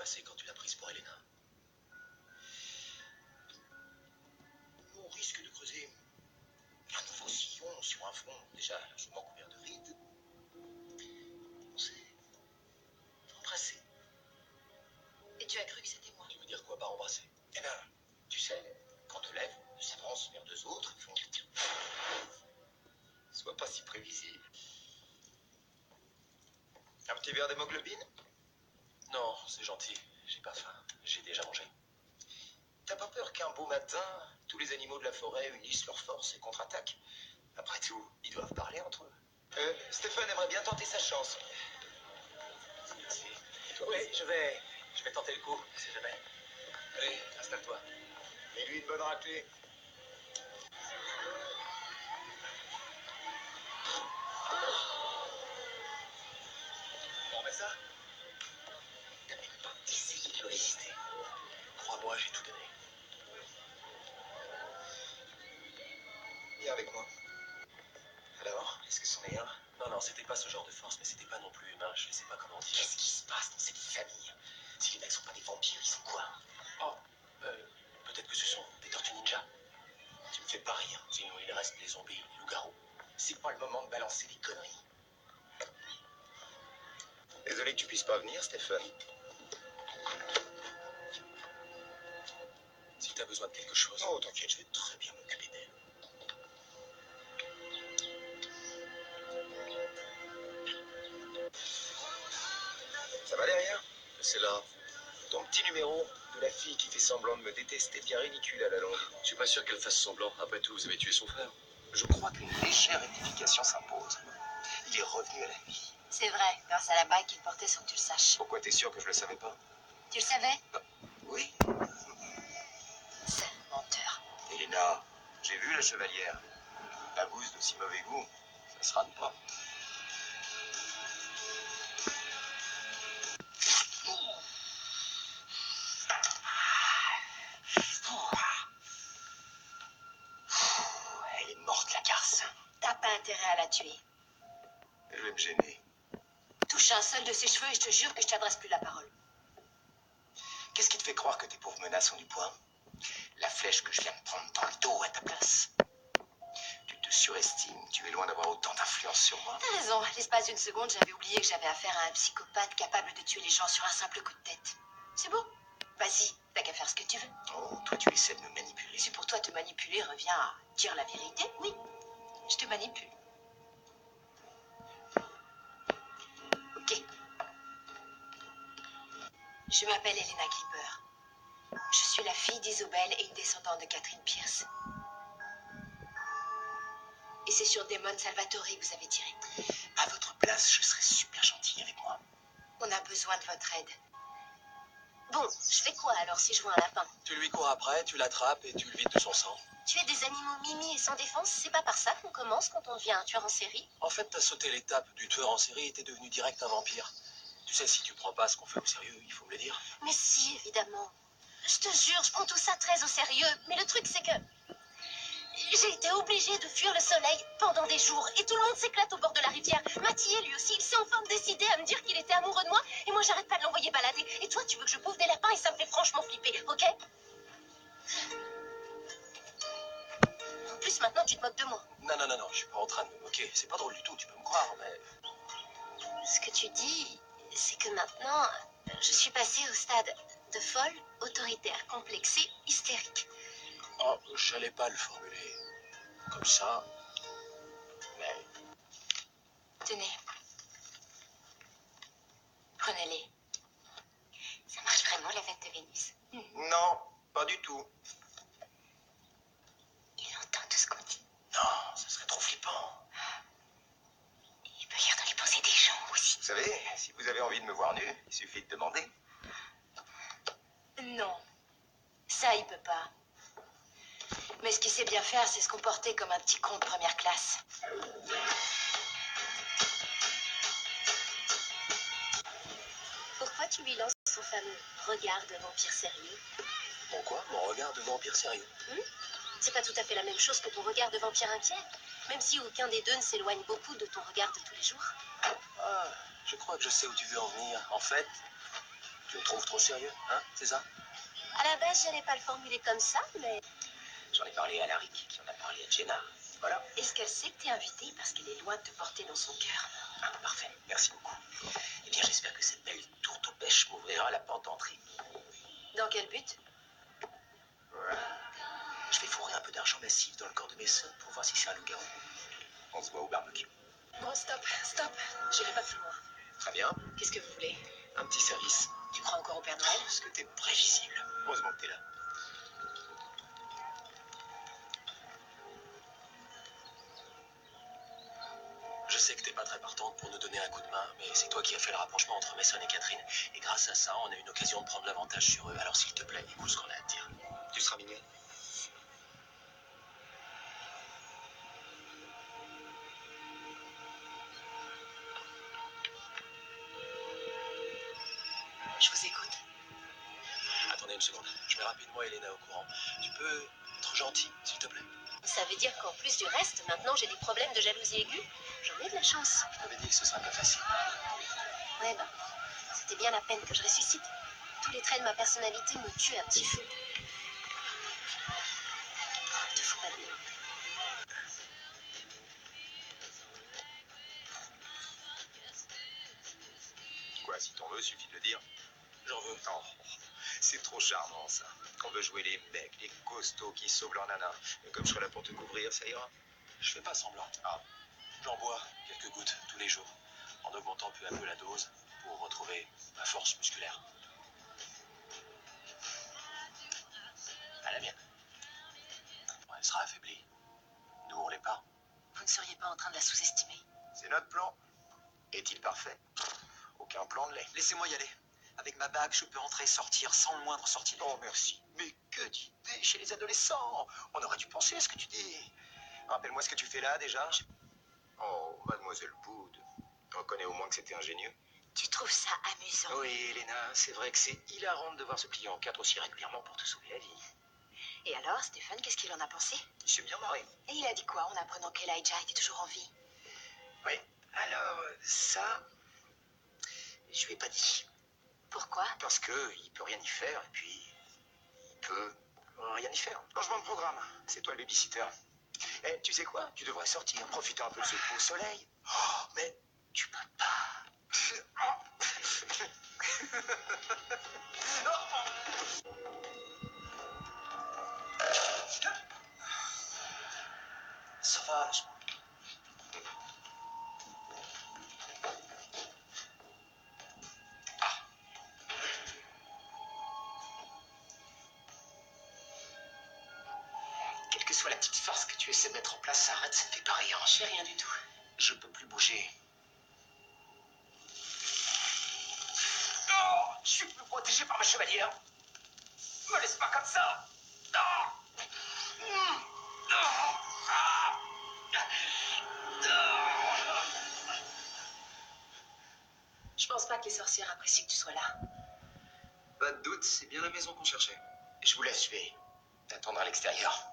passé quand tu l'as prise pour Elena? On risque de creuser un nouveau sillon sur un front déjà largement couvert de rides. On s'est embrassé. Et tu as cru que c'était moi? Tu veux dire quoi par embrasser? Eh bien, tu sais, quand deux lèvres s'avancent vers deux autres, ils font... Sois pas si prévisible. Un petit verre d'hémoglobine? Non, c'est gentil. J'ai pas faim. J'ai déjà mangé. T'as pas peur qu'un beau matin, tous les animaux de la forêt unissent leurs forces et contre-attaquent? Après tout, ils doivent parler entre eux. Stéphane aimerait bien tenter sa chance. Merci. Oui, je vais tenter le coup, si jamais. Allez, installe-toi. Et lui, une bonne raclée. On remet ça? T'as même pas essayé de le résister. Crois-moi, j'ai tout donné. Viens avec moi. Alors, est-ce que c'en est un? Non, c'était pas ce genre de force, mais c'était pas non plus humain. Je sais pas comment dire. Qu'est-ce qui se passe dans cette famille? Si les mecs sont pas des vampires, ils sont quoi? Oh, peut-être que ce sont des tortues ninja. Tu me fais pas rire. Sinon, il reste les zombies, les loups-garous. C'est pas le moment de balancer des conneries. Désolé que tu puisses pas venir, Stéphane. Si t'as besoin de quelque chose... Oh, t'inquiète, je vais très bien m'occuper d'elle. Ça va derrière? C'est là. Ton petit numéro de la fille qui fait semblant de me détester devient ridicule à la longue. Je suis pas sûr qu'elle fasse semblant. Après tout, vous avez tué son frère. Je crois qu'une légère rectification s'impose. Il est revenu à la vie. C'est vrai, grâce à la bague qu'il portait sans que tu le saches. Pourquoi t'es sûr que je le savais pas? Tu le savais? Oui. Sale menteur. Elena, j'ai vu la chevalière. La bouse d'aussi mauvais goût, ça se rate pas. Elle est morte, la garce. T'as pas intérêt à la tuer. Je vais me gêner. Touche un seul de ses cheveux et je te jure que je t'adresse plus la parole. Qu'est-ce qui te fait croire que tes pauvres menaces ont du poids? La flèche que je viens de prendre dans le dos à ta place. Tu te surestimes, tu es loin d'avoir autant d'influence sur moi. T'as raison, l'espace d'une seconde, j'avais oublié que j'avais affaire à un psychopathe capable de tuer les gens sur un simple coup de tête. C'est beau. Vas-y, t'as qu'à faire ce que tu veux. Oh, toi tu essaies de me manipuler. Si pour toi te manipuler revient à dire la vérité, oui, je te manipule. Ok. Je m'appelle Elena Clipper. Je suis la fille d'Isobel et une descendante de Catherine Pierce. Et c'est sur Damon Salvatore que vous avez tiré. À votre place, je serais super gentil avec moi. On a besoin de votre aide. Bon, je fais quoi alors si je vois un lapin? Tu lui cours après, tu l'attrapes et tu le vides de son sang. Tuer des animaux mimi et sans défense, c'est pas par ça qu'on commence quand on devient un tueur en série? En fait, t'as sauté l'étape du tueur en série et t'es devenu direct un vampire. Tu sais, si tu prends pas ce qu'on fait au sérieux, il faut me le dire. Mais si, évidemment. Je te jure, je prends tout ça très au sérieux. Mais le truc, c'est que j'ai été obligée de fuir le soleil pendant des jours. Et tout le monde s'éclate au bord de la rivière. Mathieu, lui aussi, il s'est enfin décidé à me dire qu'il était amoureux de moi. Et moi, j'arrête pas de l'envoyer balader. Et toi, tu veux que je bouffe des lapins et ça me fait franchement flipper, ok? En plus, maintenant, tu te moques de moi. Non, je suis pas en train de me moquer. C'est pas drôle du tout, tu peux me croire, mais... Ce que tu dis, c'est que maintenant, je suis passée au stade de folle, autoritaire, complexée, hystérique. Oh, j'allais pas le formuler comme ça, mais... Tenez. Prenez-les. Ça marche vraiment, la fête de Vénus. Non, pas du tout. Il entend tout ce qu'on dit. Non, ça serait trop flippant. Il peut lire dans les pensées des gens aussi. Vous savez, si vous avez envie de me voir nu, il suffit de demander. Non. Ça, il peut pas. Mais ce qu'il sait bien faire, c'est se comporter comme un petit con de première classe. Pourquoi tu lui lances son fameux regard de vampire sérieux? Bon quoi? Mon regard de vampire sérieux? C'est pas tout à fait la même chose que ton regard de vampire inquiet, même si aucun des deux ne s'éloigne beaucoup de ton regard de tous les jours. Ah, je crois que je sais où tu veux en venir. En fait, Tu me trouves trop sérieux, hein, c'est ça? À la base, j'allais pas le formuler comme ça, mais... J'en ai parlé à Larry, qui en a parlé à Jenna. Voilà. Est-ce qu'elle sait que t'es invité parce qu'elle est loin de te porter dans son cœur? Ah, parfait, merci beaucoup. Eh bien, j'espère que cette belle tourte aux pêches m'ouvrira la porte d'entrée. Dans quel but? Je vais fourrer un peu d'argent massif dans le corps de mes sœurs pour voir si c'est un loup-garou. On se voit au barbecue. Bon, stop. J'irai pas plus loin. Très bien. Qu'est-ce que vous voulez? Un petit service. Tu crois encore au Père Noël? Parce que t'es prévisible. Heureusement que t'es là. Je sais que t'es pas très partante pour nous donner un coup de main, mais c'est toi qui as fait le rapprochement entre Mason et Catherine. Et grâce à ça, on a une occasion de prendre l'avantage sur eux. Alors s'il te plaît, écoute ce qu'on a à te dire. Tu seras mignonne. Je vous écoute. Attendez une seconde. Je mets rapidement Elena au courant. Tu peux être gentil, s'il te plaît? Ça veut dire qu'en plus du reste, maintenant j'ai des problèmes de jalousie aiguë. J'en ai de la chance. Je t'avais dit que ce serait pas facile. Ouais, ben, c'était bien la peine que je ressuscite. Tous les traits de ma personnalité me tuent à petit feu. Ne te fous pas de moi. Quoi, si t'en veux, suffit de le dire. J'en veux. Oh, c'est trop charmant, ça. On veut jouer les mecs, les costauds qui sauvent leur nana. Mais comme je serai là pour te couvrir, ça ira. Je fais pas semblant. Ah, J'en bois quelques gouttes tous les jours, en augmentant peu à peu la dose pour retrouver ma force musculaire. À la mienne. Bon, elle sera affaiblie. Nous, on l'est pas. Vous ne seriez pas en train de la sous-estimer? c'est notre plan. Est-il parfait? Aucun plan de lait. Laissez-moi y aller. Avec ma bague, je peux entrer et sortir sans le moindre sortilège. Oh, merci. Mais que d'idées chez les adolescents. On aurait dû penser à ce que tu dis. Rappelle-moi ce que tu fais là, déjà. Oh, mademoiselle Wood. Reconnais au moins que c'était ingénieux. Tu trouves ça amusant? Oui, Elena, c'est vrai que c'est hilarant de voir ce plier en quatre aussi régulièrement pour te sauver la vie. Et alors, Stéphane, qu'est-ce qu'il en a pensé? Il s'est bien marré. Et il a dit quoi en apprenant qu'Elijah était toujours en vie? Oui, alors, ça, je lui ai pas dit. Pourquoi? Parce que il peut rien y faire, et puis il peut rien y faire. Changement de programme, c'est toi le babysitter. Eh, tu sais quoi? Tu devrais sortir, profiter un peu de ce beau soleil. Oh, mais tu peux pas. Sauvage. Quelle que soit la petite farce que tu essaies de mettre en place, arrête, ça ne fait pas rire. Je fais rien du tout. Je peux plus bouger. Non, je suis plus protégé par ma chevalière. Me laisse pas comme ça. Non. Non. Ah. Non. Je pense pas que les sorcières apprécient que tu sois là. Pas de doute, c'est bien la maison qu'on cherchait. Je vous laisse, je vais t'attendre à l'extérieur.